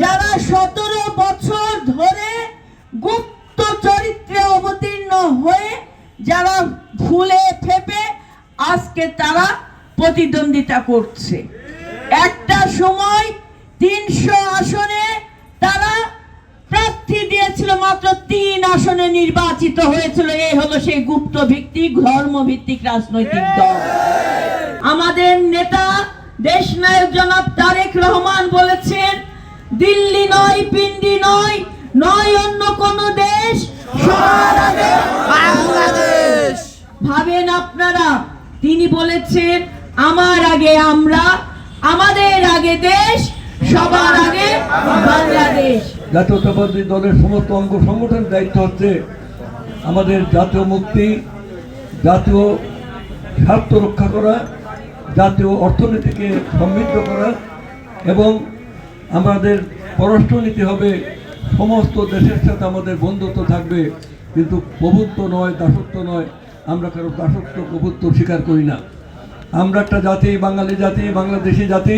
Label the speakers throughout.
Speaker 1: যারা 17 বছর ধরে গুপ্ত চরিত্রে অবতীর্ণ হয়ে যারা ফুলে ফেপে আজকে তারা প্রতিদ্বন্দ্বিতা করছে। একটা সময় 300 আসনে তারা প্রার্থী দিয়েছিল, মাত্র 3 আসনে নির্বাচিত হয়েছিল। এই হলো সেই গুপ্ত ভিত্তিক ধর্মভিত্তিক রাজনৈতিক দল। আমাদের নেতা দেশনায়ক জনাব তারেক রহমান বলেছেন, দিল্লি নয়, পিন্ডি নয়, নয় অন্য কোন দেশ, সবার আগে বাংলাদেশ। ভাবেন আপনারা, তিনি বলেছেন আমার আগে আমরা, আমাদের আগে দেশ, সবার আগে বাংলাদেশ।
Speaker 2: জাতীয়তাবাদী দলের সমস্ত অঙ্গ সংগঠনের দায়িত্ব হচ্ছে আমাদের জাতীয় মুক্তি, জাতীয় স্বার্থ রক্ষা করা, জাতীয় অর্থনীতিকে সমৃদ্ধ করা এবং আমাদের পররাষ্ট্রনীতি হবে সমস্ত দেশের সাথে আমাদের বন্ধুত্ব থাকবে, কিন্তু প্রভুত্ব নয়, দাসত্ব নয়। আমরা কারো দাসত্ব প্রভুত্ব স্বীকার করি না। আমরা একটা জাতি, বাঙালি জাতি, বাংলাদেশি জাতি।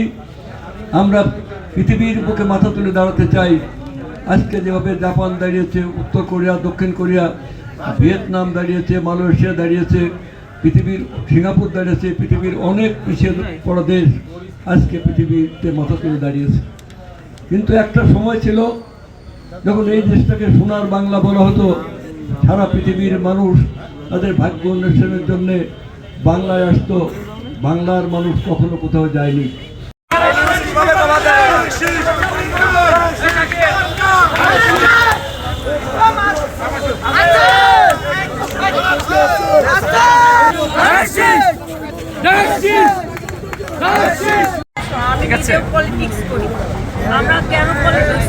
Speaker 2: আমরা পৃথিবীর বুকে মাথা তুলে দাঁড়াতে চাই। আজকে যেভাবে জাপান দাঁড়িয়েছে, উত্তর কোরিয়া, দক্ষিণ কোরিয়া, ভিয়েতনাম দাঁড়িয়েছে, মালয়েশিয়া দাঁড়িয়েছে, পৃথিবীর সিঙ্গাপুর দাঁড়িয়েছে, পৃথিবীর অনেক পিছিয়ে পড়া দেশ আজকে পৃথিবীতে মাথা তুলে দাঁড়িয়েছে। কিন্তু একটা সময় ছিল যখন এই দেশটাকে সোনার বাংলা বলা হতো। সারা পৃথিবীর মানুষ তাদের ভাগ্য উন্নয়নের জন্য বাংলায় আসতো। বাংলার মানুষ কখনো কোথাও যায়নি।
Speaker 3: ঠিক আছে, পলিটিক্স করি আমরা। কেন পলিটিক্স